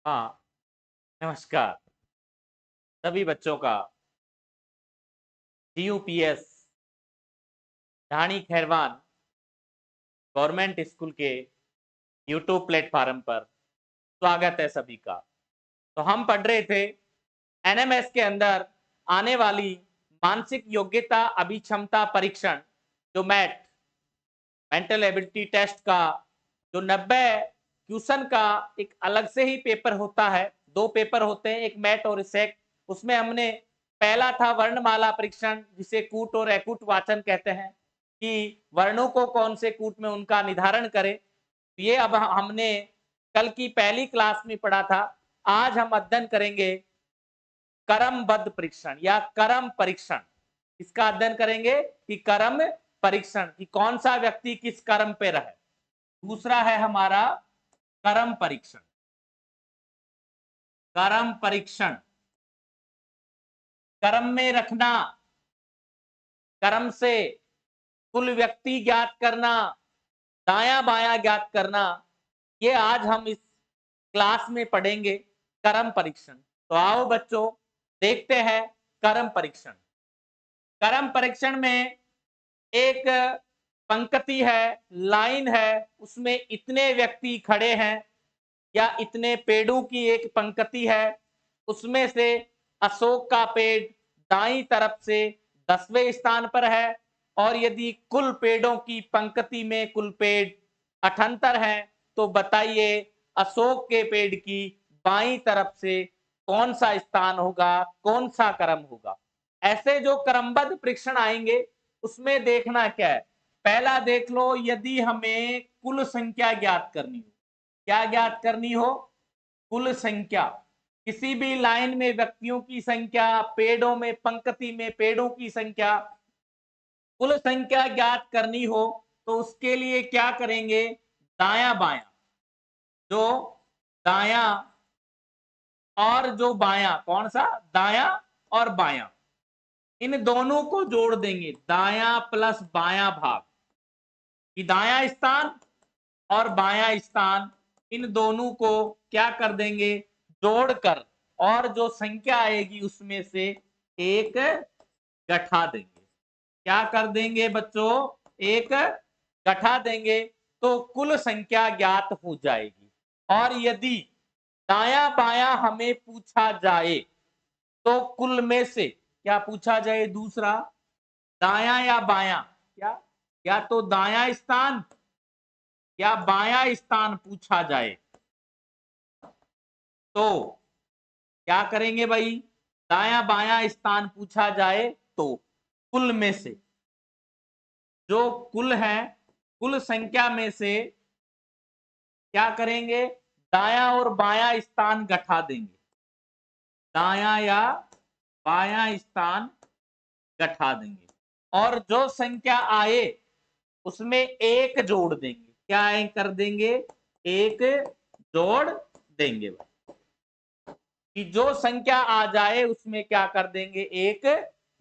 हाँ, नमस्कार सभी बच्चों का जीयूपीएस ढाणी खैरवान गवर्नमेंट स्कूल के यूट्यूब प्लेटफॉर्म पर स्वागत है सभी का। तो हम पढ़ रहे थे एनएमएस के अंदर आने वाली मानसिक योग्यता अभिक्षमता परीक्षण जो मेंटल एबिलिटी टेस्ट का जो 90 क्वेश्चन का एक अलग से ही पेपर होता है। दो पेपर होते हैं, एक मैट और सेक। उसमें हमने पहला था वर्णमाला परीक्षण जिसे कूट और एकूट वाचन कहते हैं कि वर्णों को कौन से कूट में उनका निर्धारण करें। ये अब हमने कल की पहली क्लास में पढ़ा था। आज हम अध्ययन करेंगे क्रमबद्ध परीक्षण या क्रम परीक्षण। इसका अध्ययन करेंगे कि क्रम परीक्षण कि कौन सा व्यक्ति किस क्रम पे रहे। दूसरा है हमारा क्रम परीक्षण। क्रम परीक्षण क्रम में रखना, क्रम से कुल व्यक्ति ज्ञात करना, दाया बाया ज्ञात करना, ये आज हम इस क्लास में पढ़ेंगे क्रम परीक्षण। तो आओ बच्चों देखते हैं क्रम परीक्षण। क्रम परीक्षण में एक पंक्ति है, लाइन है, उसमें इतने व्यक्ति खड़े हैं या इतने पेड़ों की एक पंक्ति है, उसमें से अशोक का पेड़ दाईं तरफ से 10वें स्थान पर है। और यदि कुल पेड़ों की पंक्ति में कुल पेड़ 78 है तो बताइए अशोक के पेड़ की बाईं तरफ से कौन सा स्थान होगा, कौन सा क्रम होगा। ऐसे जो क्रमबद्ध परीक्षण आएंगे उसमें देखना क्या है। पहला देख लो, यदि हमें कुल संख्या ज्ञात करनी हो, क्या ज्ञात करनी हो, कुल संख्या। किसी भी लाइन में व्यक्तियों की संख्या, पेड़ों में पंक्ति में पेड़ों की संख्या, कुल संख्या ज्ञात करनी हो तो उसके लिए क्या करेंगे, दाया बाया, जो दाया और जो बाया, कौन सा, दाया और बाया, इन दोनों को जोड़ देंगे। दाया प्लस बाया भाग कि दाया स्थान और बाया स्थान, इन दोनों को क्या कर देंगे, जोड़कर, और जो संख्या आएगी उसमें से एक घटा देंगे। क्या कर देंगे बच्चों, एक घटा देंगे तो कुल संख्या ज्ञात हो जाएगी। और यदि दाया बाया हमें पूछा जाए तो कुल में से क्या पूछा जाए, दूसरा दाया या बाया, क्या, या तो दाया स्थान या बाया स्थान पूछा जाए तो क्या करेंगे भाई, दाया बाया स्थान पूछा जाए तो कुल में से जो कुल है, कुल संख्या में से क्या करेंगे, दाया और बाया स्थान घटा देंगे। दाया या बाया स्थान घटा देंगे और जो संख्या आए उसमें एक जोड़ देंगे। क्या कर देंगे, एक जोड़ देंगे कि जो संख्या आ जाए उसमें क्या कर देंगे, एक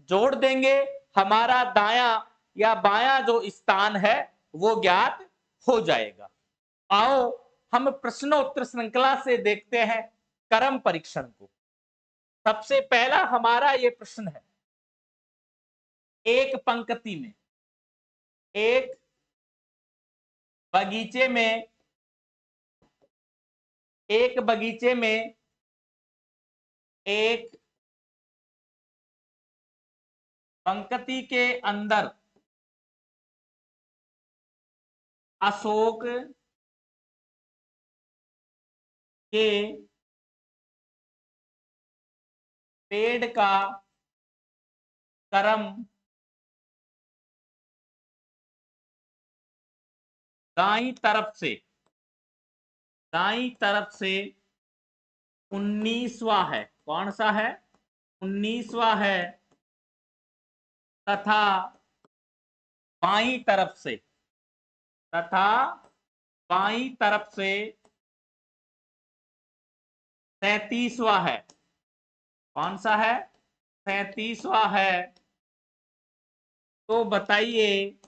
जोड़ देंगे। हमारा दाया या बाया जो स्थान है वो ज्ञात हो जाएगा। आओ हम प्रश्नोत्तर श्रृंखला से देखते हैं क्रम परीक्षण को। सबसे पहला हमारा ये प्रश्न है, एक पंक्ति में, एक बगीचे में, एक बगीचे में एक पंक्ति के अंदर अशोक के पेड़ का क्रम दाईं तरफ से 19वां है। कौन सा है, 19वां है। तथा बाईं तरफ से, तथा बाईं तरफ से 37वां है। कौन सा है, 37वां है। तो बताइए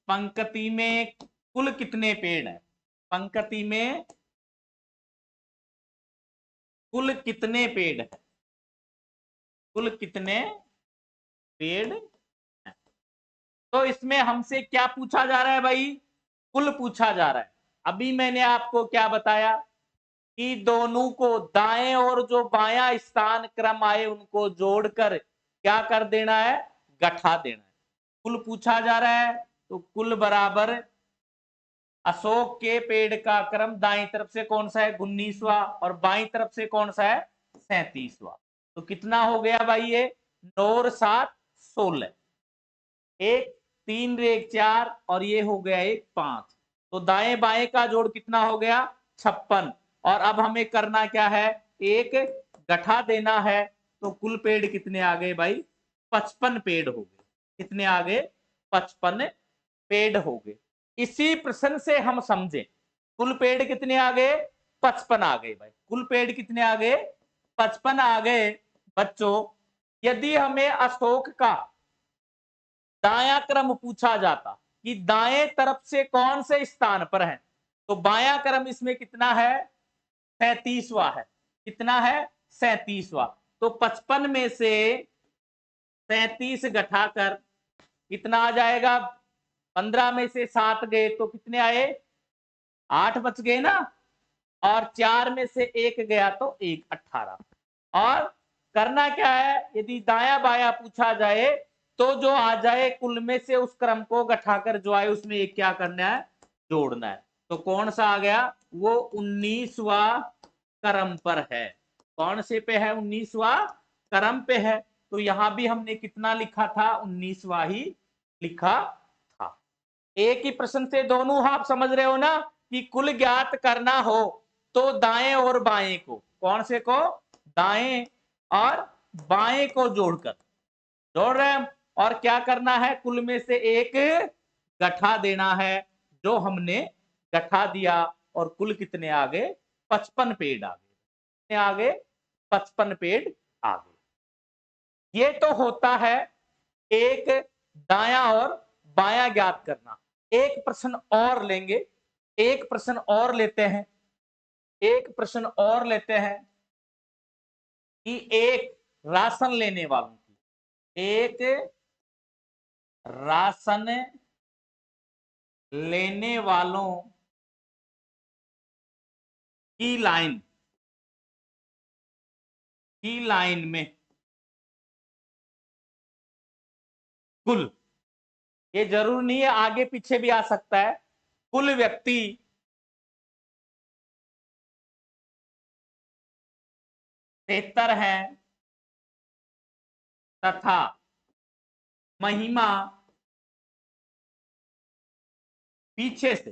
पंक्ति में कुल कितने पेड़ हैं। पंक्ति में कुल कितने पेड़ है, कुल कितने पेड़ है। तो इसमें हमसे क्या पूछा जा रहा है भाई, कुल पूछा जा रहा है। अभी मैंने आपको क्या बताया कि दोनों को दाएं और जो बायां स्थान क्रम आए उनको जोड़कर क्या कर देना है, गठा देना है। कुल पूछा जा रहा है तो कुल बराबर अशोक के पेड़ का क्रम दाईं तरफ से कौन सा है, 19वां, और बाईं तरफ से कौन सा है, 37वां। तो कितना हो गया भाई ये, 9 और 7 16, 1 3 रे 1 4 और ये हो गया 1 5। तो दाएं बाएं का जोड़ कितना हो गया, 56। और अब हमें करना क्या है, एक गठा देना है। तो कुल पेड़ कितने आ गए भाई, 55 पेड़ हो गए। कितने आ गए, 55 पेड़ हो गए। इसी प्रश्न से हम समझे कुल पेड़ कितने आ गए, 55 आ गए भाई। कुल पेड़ कितने आ गए, 55 आ गए। बच्चों यदि हमें अशोक का दायां क्रम पूछा जाता कि दाएं तरफ से कौन से स्थान पर है, तो बायां क्रम इसमें कितना है, 37वां है। कितना है, 37वां। तो 55 में से 37 घटाकर कितना आ जाएगा, 15 में से 7 गए तो कितने आए, 8 बच गए ना, और 4 में से 1 गया तो 1 18। और करना क्या है, यदि दाया बाया पूछा जाए तो जो आ जाए कुल में से उस क्रम को घटाकर जो आए उसमें एक क्या करना है, जोड़ना है। तो कौन सा आ गया, वो 19वां क्रम पर है। कौन से पे है, 19वां क्रम पे है। तो यहां भी हमने कितना लिखा था, 19वां ही लिखा था। एक ही प्रश्न से दोनों आप समझ रहे हो ना कि कुल ज्ञात करना हो तो दाएं और बाएं को, कौन से को, दाएं और बाएं को जोड़ रहे हैं। और क्या करना है, कुल में से एक गठा देना है, जो हमने गठा दिया। और कुल कितने आ गए, 55 पेड़ आ गए। कितने आ गए, 55 पेड़ आ गए। ये तो होता है एक दाया और बायां ज्ञात करना। एक प्रश्न और लेंगे, एक प्रश्न और लेते हैं, एक प्रश्न और लेते हैं कि एक राशन लेने वालों की, एक राशन लेने वालों की लाइन में कुल, ये जरूर नहीं है आगे पीछे भी आ सकता है, कुल व्यक्ति 73 हैं तथा महिमा पीछे से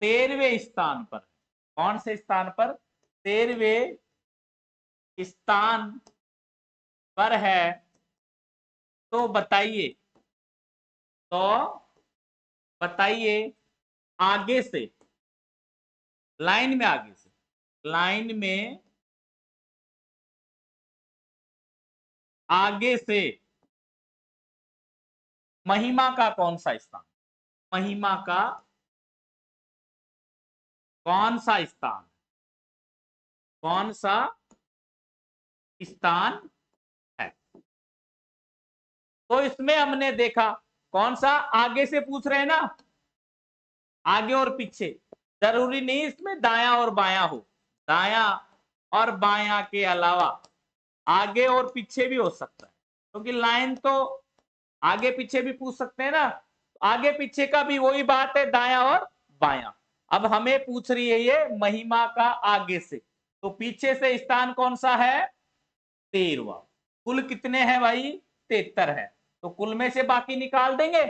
13वें स्थान पर। कौन से स्थान पर, 13वें स्थान पर है। तो बताइए आगे से, लाइन में आगे से, लाइन में आगे से महिमा का कौन सा स्थान, महिमा का कौन सा स्थान, कौन सा स्थान है। तो इसमें हमने देखा कौन सा, आगे से पूछ रहे हैं ना, आगे और पीछे, जरूरी नहीं इसमें दाया और बाया हो, दाया और बाया के अलावा आगे और पीछे भी हो सकता है, क्योंकि लाइन तो आगे पीछे भी पूछ सकते हैं ना। आगे पीछे का भी वही बात है, दाया और बाया। अब हमें पूछ रही है ये महिमा का आगे से, तो पीछे से स्थान कौन सा है, 13वां। कुल कितने हैं भाई, 73 है। तो कुल में से बाकी निकाल देंगे,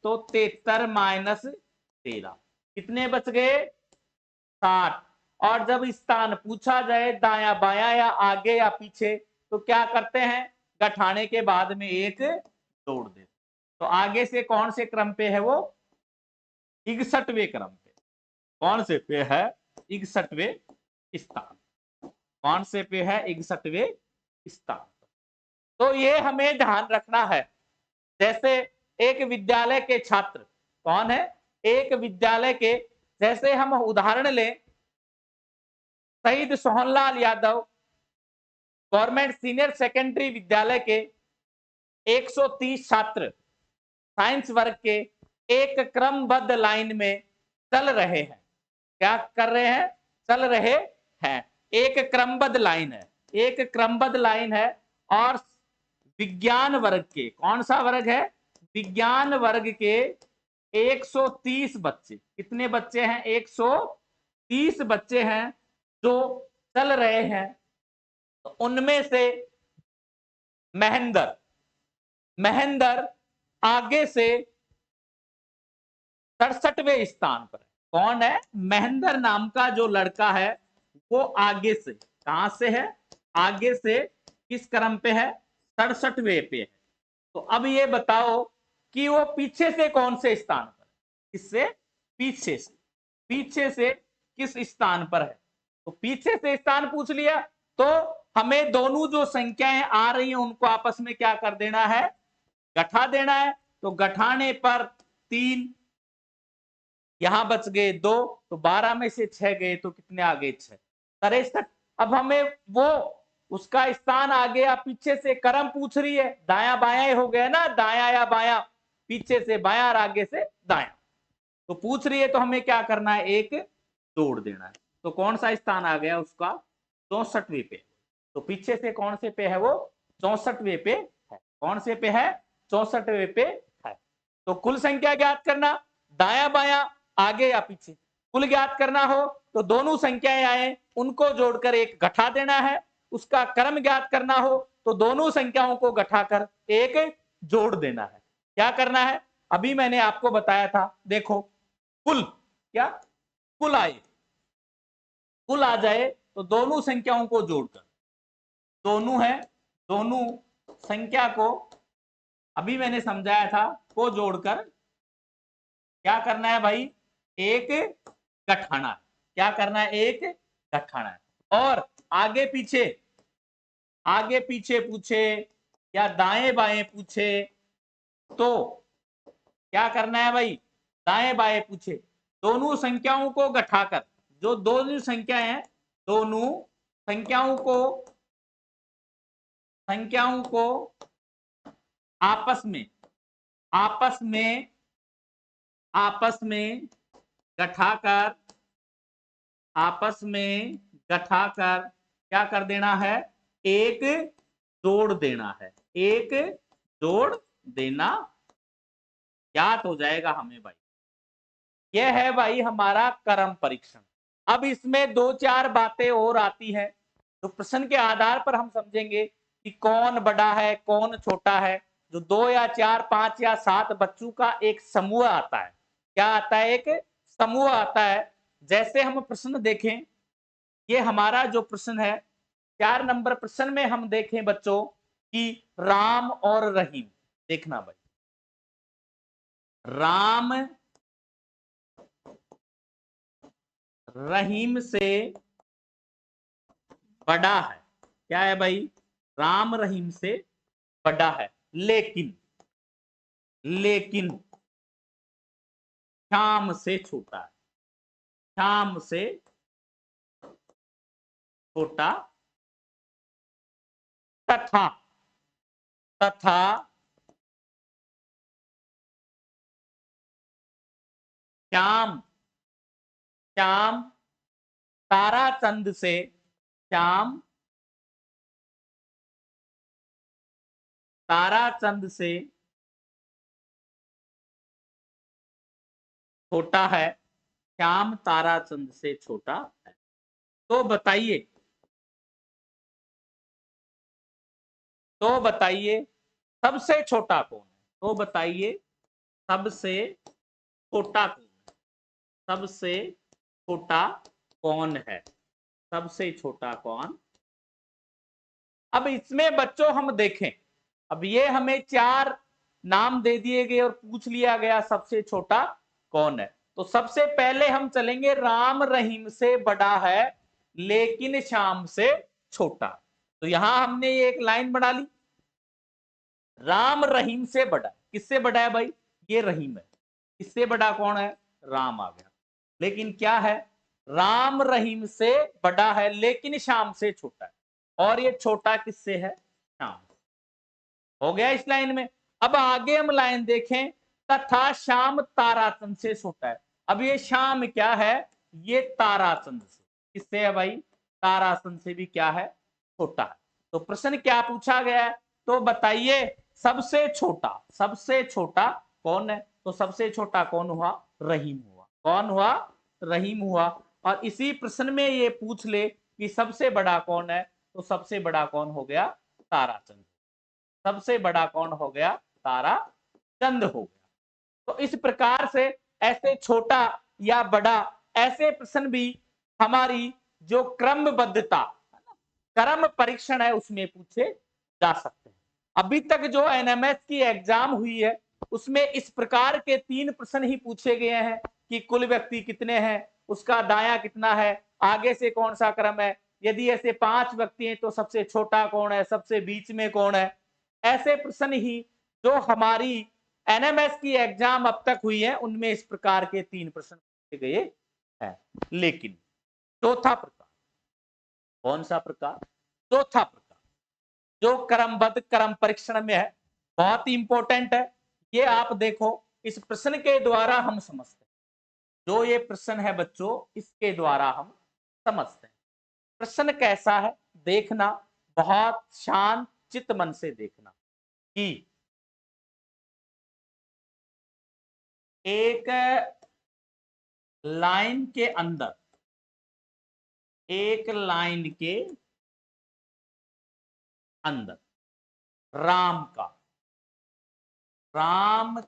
तो 73 माइनस 13 कितने बच गए, 60। और जब स्थान पूछा जाए दाया बाया या आगे या पीछे, तो क्या करते हैं, गठाने के बाद में एक जोड़ देते। तो आगे से कौन से क्रम पे है वो, 61वें क्रम पे। कौन से पे है, 61वें स्थान। कौन से पे है, 61वें स्थान। तो ये हमें ध्यान रखना है। जैसे एक विद्यालय के छात्र। कौन है? एक विद्यालय के, जैसे हम उदाहरण लें, शहीद Sohanlal Yadav government senior secondary विद्यालय के 130 छात्र साइंस वर्ग के एक क्रमबद्ध लाइन में चल रहे हैं। क्या कर रहे हैं? चल रहे हैं। एक क्रमबद्ध लाइन है, एक क्रमबद्ध लाइन है। और विज्ञान वर्ग के, कौन सा वर्ग है? विज्ञान वर्ग के 130 बच्चे। कितने बच्चे हैं? 130 बच्चे हैं जो चल रहे हैं। तो उनमें से महेंद्र आगे से 67वें स्थान पर है। कौन है? महेंद्र नाम का जो लड़का है वो आगे से, कहां से है? आगे से किस क्रम पे है? 67वें पे है। तो अब ये बताओ कि वो पीछे से कौन से स्थान पर है? किससे? पीछे से। पीछे से किस स्थान पर है? तो पीछे से स्थान पूछ लिया, तो हमें दोनों जो संख्याएं आ रही हैं उनको आपस में क्या कर देना है? गठा देना है। तो गठाने पर 3, यहां बच गए 2, तो 12 में से 6 गए तो कितने आ गए? 6, 63। अब हमें वो उसका स्थान आ गया, पीछे से क्रम पूछ रही है, दाया बाया हो गया ना, दाया या बाया, पीछे से बाया और आगे से दाया। तो पूछ रही है तो हमें क्या करना है? एक जोड़ देना है। तो कौन सा स्थान आ गया उसका? 64वें पे। तो पीछे से कौन से पे है वो? 64वें पे है। कौन से पे है? 64वें पे है। तो कुल संख्या ज्ञात करना, दाया बाया, आगे या पीछे, कुल ज्ञात करना हो तो दोनों संख्याएं आए उनको जोड़कर एक घटा देना है। उसका क्रम ज्ञात करना हो तो दोनों संख्याओं को घटाकर एक जोड़ देना है। क्या करना है? अभी मैंने आपको बताया था, देखो कुल, क्या कुल आए, कुल आ जाए तो दोनों संख्याओं को जोड़कर, दोनों है, दोनों संख्या को अभी मैंने समझाया था, को जोड़कर क्या करना है भाई? एक गठाना। क्या करना है? एक गठाना है। और आगे पीछे, आगे पीछे पूछे या दाएं बाएं पूछे तो क्या करना है भाई? दाएं बाएं पूछे, दोनों संख्याओं को गठाकर, जो दोनों संख्या है, दोनों संख्याओं को आपस में गठाकर, आपस में गठाकर क्या कर देना है? एक जोड़ देना है। एक जोड़ देना याद हो जाएगा हमें भाई। यह है भाई हमारा क्रम परीक्षण। अब इसमें 2-4 बातें और आती है तो प्रश्न के आधार पर हम समझेंगे कि कौन बड़ा है कौन छोटा है। जो 2 या 4, 5 या 7 बच्चों का एक समूह आता है। क्या आता है? एक समूह आता है। जैसे हम प्रश्न देखें, ये हमारा जो प्रश्न है 4 नंबर प्रश्न में हम देखें बच्चों कि राम और रहीम, देखना भाई, राम रहीम से बड़ा है। क्या है भाई? राम रहीम से बड़ा है, लेकिन श्याम से छोटा है। श्याम से छोटा तथा श्याम ताराचंद से, श्याम ताराचंद से छोटा है। श्याम ताराचंद से छोटा है। तो बताइए, सबसे छोटा कौन है? तो बताइए सबसे छोटा कौन है? सबसे छोटा कौन है? सबसे छोटा कौन? अब इसमें बच्चों हम देखें, अब ये हमें 4 नाम दे दिए गए और पूछ लिया गया सबसे छोटा कौन है। तो सबसे पहले हम चलेंगे राम रहीम से बड़ा है लेकिन श्याम से छोटा। तो यहां हमने ये एक लाइन बना ली, राम रहीम से बड़ा। किससे बड़ा है भाई? ये रहीम है। इससे बड़ा कौन है? राम आ गया। लेकिन क्या है? राम रहीम से बड़ा है लेकिन श्याम से छोटा है। और ये छोटा किससे है? श्याम। हो गया इस लाइन में। अब आगे हम लाइन देखें, तथा श्याम ताराचंद से छोटा है। अब ये श्याम क्या है? ये ताराचंद से। किससे है भाई? ताराचंद से भी क्या है? छोटा है। तो प्रश्न क्या पूछा गया है? तो बताइए सबसे छोटा कौन है? तो सबसे छोटा कौन हुआ? रहीम हुआ। कौन हुआ? रहीम हुआ। और इसी प्रश्न में ये पूछ ले कि सबसे बड़ा कौन है, तो सबसे बड़ा कौन हो गया? ताराचंद। सबसे बड़ा कौन हो गया? ताराचंद हो गया। तो इस प्रकार से ऐसे छोटा या बड़ा ऐसे प्रश्न भी हमारी जो क्रमबद्धता क्रम परीक्षण है उसमें पूछे जा सकते हैं। अभी तक जो एनएमएस की एग्जाम हुई है उसमें इस प्रकार के 3 प्रश्न ही पूछे गए हैं कि कुल व्यक्ति कितने हैं, उसका दाया कितना है, आगे से कौन सा क्रम है, यदि ऐसे 5 व्यक्ति हैं तो सबसे छोटा कौन है, सबसे बीच में कौन है। ऐसे प्रश्न ही जो हमारी एनएमएस की एग्जाम अब तक हुई है उनमें इस प्रकार के 3 प्रश्न पूछे गए हैं। लेकिन चौथा प्रकार कौन सा प्रकार? चौथा प्रकार जो क्रमबद्ध क्रम परीक्षण में है, बहुत ही इंपॉर्टेंट है। ये आप देखो, इस प्रश्न के द्वारा हम समझते हैं। जो ये प्रश्न है बच्चों, इसके द्वारा हम समझते हैं प्रश्न कैसा है। देखना, बहुत शांत चित्त मन से देखना कि एक लाइन के अंदर, एक लाइन के अंदर राम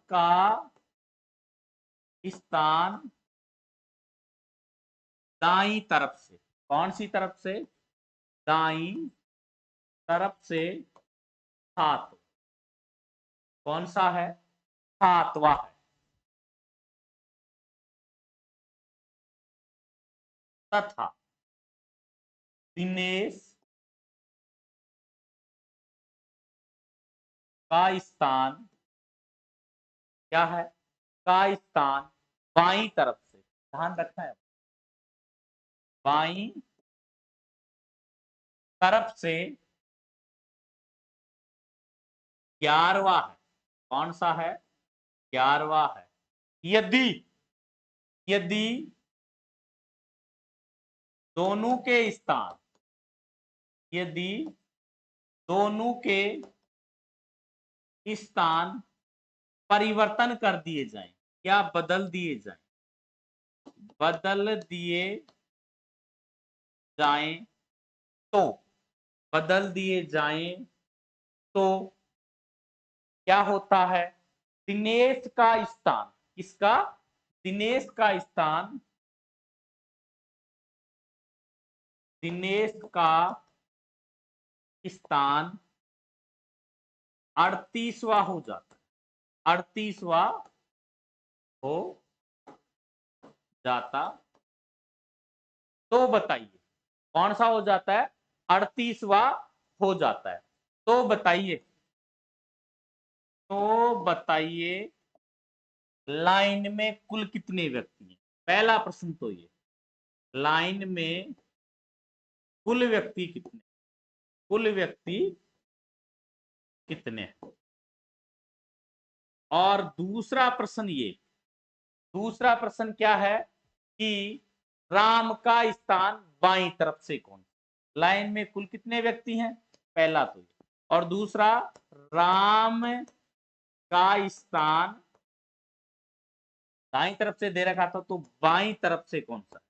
का स्थान दाईं तरफ से, कौन सी तरफ से? दाईं तरफ से 7। कौन सा है? 7वां है। तथा दिनेश का स्थान क्या है? का स्थान बाईं तरफ से, ध्यान रखना है, बाईं तरफ से 11वां है। कौन सा है? 11वां है। यदि यदि दोनों के स्थान, यदि दोनों के स्थान परिवर्तन कर दिए जाएं या बदल दिए जाएं, बदल दिए जाएं तो बदल दिए जाएं तो क्या होता है? दिनेश का स्थान, किसका? दिनेश का स्थान, दिनेश का स्थान 38वां हो जाता है। 38वां हो जाता तो बताइए कौन सा हो जाता है? 38वां हो जाता है। तो बताइए लाइन में कुल कितने व्यक्ति हैं? पहला प्रश्न तो ये, लाइन में कुल व्यक्ति कितने? कुल व्यक्ति कितने? और दूसरा प्रश्न ये, दूसरा प्रश्न क्या है कि राम का स्थान बाईं तरफ से कौन? लाइन में कुल कितने व्यक्ति हैं? पहला तो ये, और दूसरा राम का स्थान दाईं तरफ से दे रखा था तो बाईं तरफ से कौन सा?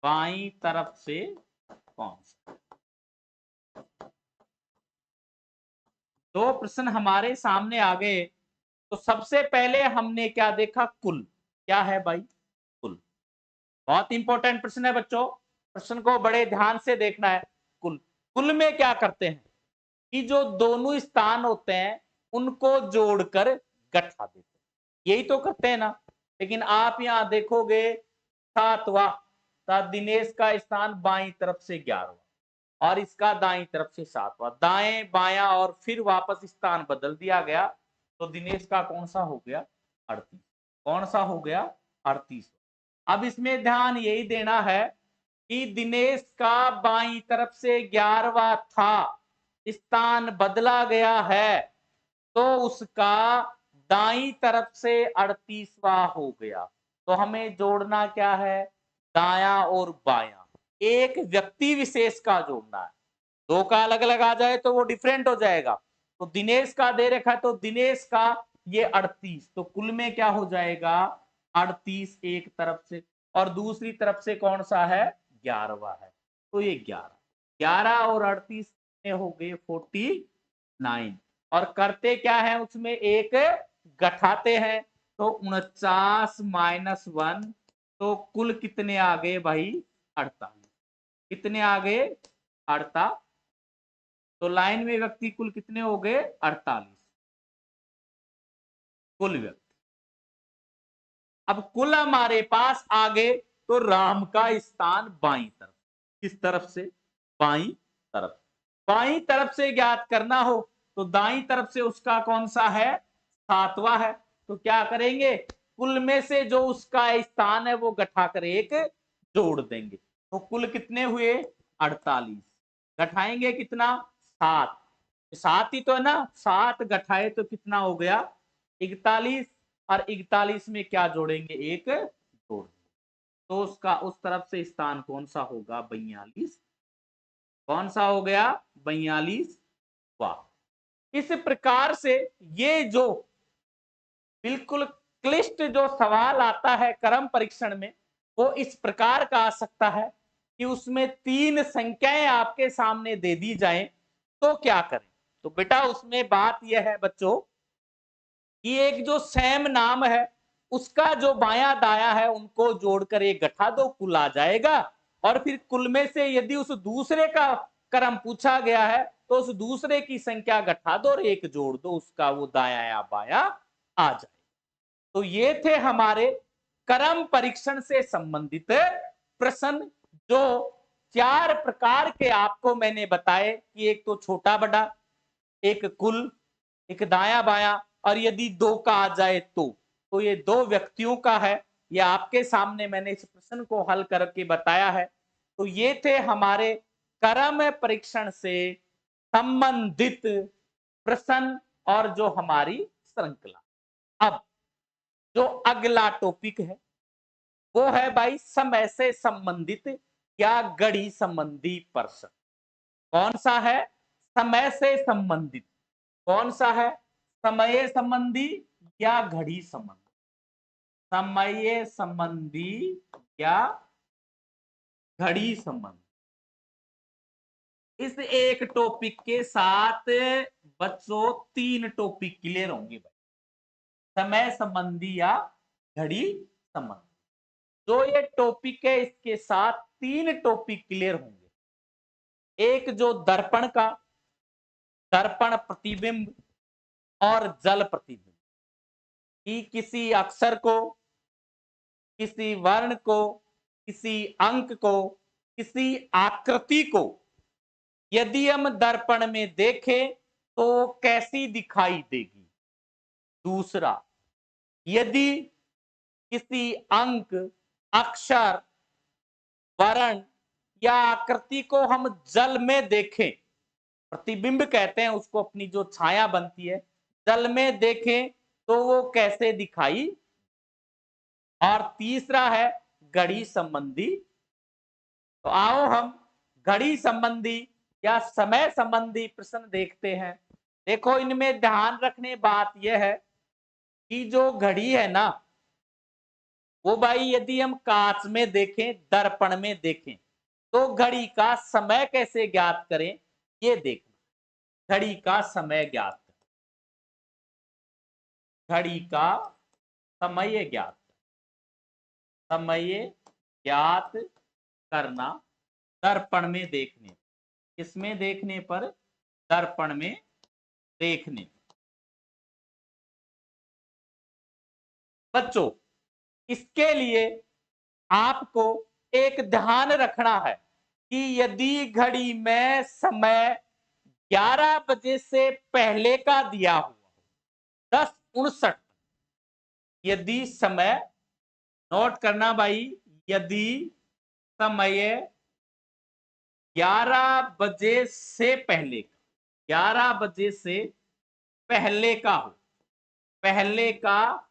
बाईं तरफ से कौन सा? दो प्रश्न हमारे सामने आ गए। तो सबसे पहले हमने क्या देखा? कुल। क्या है भाई? कुल। बहुत इंपॉर्टेंट प्रश्न है बच्चों, प्रश्न को बड़े ध्यान से देखना है। कुल, कुल में क्या करते हैं कि जो दोनों स्थान होते हैं उनको जोड़कर गठा देते हैं, यही तो करते हैं ना। लेकिन आप यहां देखोगे 7वां, दिनेश का स्थान बाईं तरफ से 11वां, और इसका दाईं तरफ से 7वां, दाएं बायां और फिर वापस स्थान बदल दिया गया, तो दिनेश का कौन सा हो गया? 38। कौन सा हो गया? 38। अब इसमें ध्यान यही देना है कि दिनेश का बाईं तरफ से 11वां था, स्थान बदला गया है, तो उसका दाईं तरफ से 38वां हो गया। तो हमें जोड़ना क्या है? दाया और बायां, एक व्यक्ति विशेष का जोड़ना है। दो का अलग अलग आ जाए तो वो डिफरेंट हो जाएगा। तो दिनेश का दे रखा है, तो दिनेश का ये 38, तो कुल में क्या हो जाएगा? 38 एक तरफ से, और दूसरी तरफ से कौन सा है? 11वां है, तो ये 11 और 38 में हो गए 49। और करते क्या है उसमें? एक घटाते हैं, तो 49 माइनस 1, तो कुल कितने आ गए भाई? 48। कितने आ गए? 48। तो लाइन में व्यक्ति कुल कितने हो गए? 48 कुल व्यक्ति। अब कुल हमारे पास आ गए, तो राम का स्थान बाईं तरफ। किस तरफ से? बाईं तरफ। बाईं तरफ से ज्ञात करना हो तो दाईं तरफ से उसका कौन सा है? 7वां है। तो क्या करेंगे? कुल में से जो उसका स्थान है वो घटाकर एक जोड़ देंगे, तो कुल कितने हुए? 48। घटाएंगे कितना? 7। 7 ही तो है ना, 7 घटाए तो कितना हो गया? 41। और 41 में क्या जोड़ेंगे? एक जोड़, तो उसका उस तरफ से स्थान कौन सा होगा? 42। कौन सा हो गया? 42। वाह। इस प्रकार से ये जो बिल्कुल क्लिष्ट जो सवाल आता है क्रम परीक्षण में, वो इस प्रकार का आ सकता है कि उसमें 3 संख्याएं आपके सामने दे दी जाएं, तो क्या करें? तो बेटा उसमें बात यह है बच्चों कि एक जो सैम नाम है, उसका जो बायां दाया है उनको जोड़कर एक घटा दो, कुल आ जाएगा। और फिर कुल में से यदि उस दूसरे का क्रम पूछा गया है, तो उस दूसरे की संख्या घटा दो और एक जोड़ दो, उसका वो दाया या बाया आ जाए। तो ये थे हमारे क्रम परीक्षण से संबंधित प्रश्न, जो 4 प्रकार के आपको मैंने बताए कि एक तो छोटा बड़ा, एक कुल, एक दाया बाया, और यदि 2 का आ जाए तो ये 2 व्यक्तियों का है। ये आपके सामने मैंने इस प्रश्न को हल करके बताया है। तो ये थे हमारे क्रम परीक्षण से संबंधित प्रश्न और जो हमारी श्रृंखला। अब जो अगला टॉपिक है वो है भाई समय से संबंधित या घड़ी संबंधी प्रश्न। कौन सा है? समय से संबंधित। कौन सा है? समय संबंधी या घड़ी संबंधी? समय संबंधी या घड़ी संबंधी। इस एक टॉपिक के साथ बच्चों 3 टॉपिक क्लियर होंगे भाई, समय संबंधी या घड़ी संबंधी। जो ये टॉपिक है इसके साथ 3 टॉपिक क्लियर होंगे। एक जो दर्पण का, दर्पण प्रतिबिंब और जल प्रतिबिंब, कि किसी अक्षर को, किसी वर्ण को, किसी अंक को, किसी आकृति को यदि हम दर्पण में देखें तो कैसी दिखाई देगी। दूसरा, यदि किसी अंक, अक्षर, वर्ण या आकृति को हम जल में देखें, प्रतिबिंब कहते हैं उसको, अपनी जो छाया बनती है, जल में देखें तो वो कैसे दिखाई। और तीसरा है घड़ी संबंधी। तो आओ हम घड़ी संबंधी या समय संबंधी प्रश्न देखते हैं। देखो इनमें ध्यान रखने बात यह है कि जो घड़ी है ना, वो भाई यदि हम कांच में देखें, दर्पण में देखें, तो घड़ी का समय कैसे ज्ञात करें, ये देखना। घड़ी का समय ज्ञात, घड़ी का समय ज्ञात, समय ज्ञात करना दर्पण में देखने। किसमें देखने पर? दर्पण में देखने। बच्चों इसके लिए आपको एक ध्यान रखना है कि यदि घड़ी में समय 11 बजे से पहले का दिया हुआ 10:59, यदि समय, नोट करना भाई, यदि समय 11 बजे से पहले, 11 बजे से पहले का हो, पहले का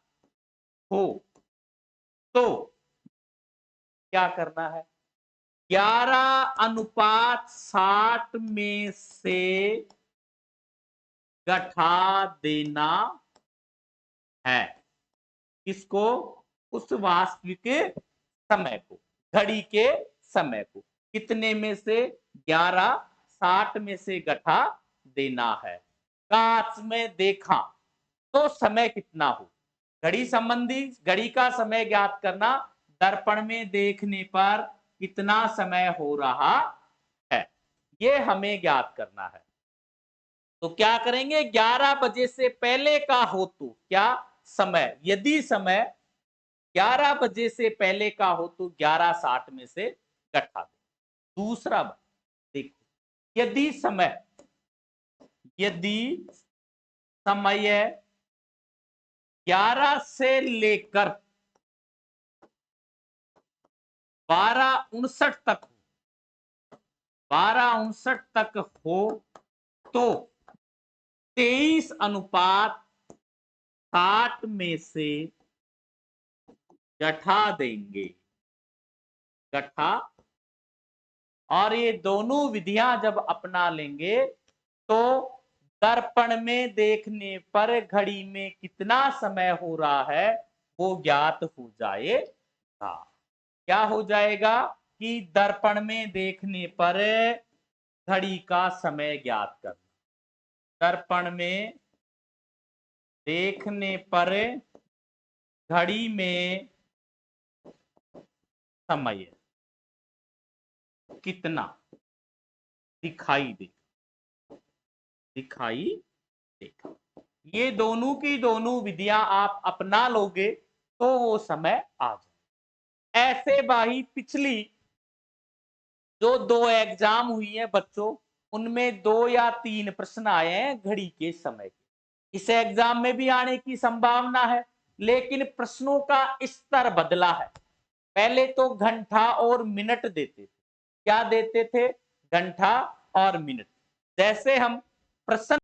हो, तो क्या करना है? 11:60 में से घटा देना है। किसको? उस वास्तविक समय को, घड़ी के समय को। कितने में से? 11:60 में से घटा देना है। कांच में देखा तो समय कितना हो? घड़ी संबंधी, घड़ी का समय ज्ञात करना, दर्पण में देखने पर कितना समय हो रहा है, ये हमें ज्ञात करना है। तो क्या करेंगे? 11 बजे से पहले का हो तो क्या समय, यदि समय 11 बजे से पहले का हो तो 11:60 में से घटा दो। दूसरा देखो, यदि समय 11 से लेकर 12:59 तक, 12:59 तक हो तो 23:60 में से घटा देंगे, घटा। और ये दोनों विधियां जब अपना लेंगे तो दर्पण में देखने पर घड़ी में कितना समय हो रहा है वो ज्ञात हो जाएगा। क्या हो जाएगा? कि दर्पण में देखने पर घड़ी का समय ज्ञात करना। दर्पण में देखने पर घड़ी में समय कितना दिखाई देगा। ये दोनों की दोनों विधियां आप अपना लोगे तो वो समय आ जाए। ऐसे भाई पिछली जो 2 एग्जाम हुई है बच्चों, उनमें 2 या 3 प्रश्न आए हैं घड़ी के समय के। इस एग्जाम में भी आने की संभावना है, लेकिन प्रश्नों का स्तर बदला है। पहले तो घंटा और मिनट देते थे। क्या देते थे? घंटा और मिनट। जैसे हम प्रश्न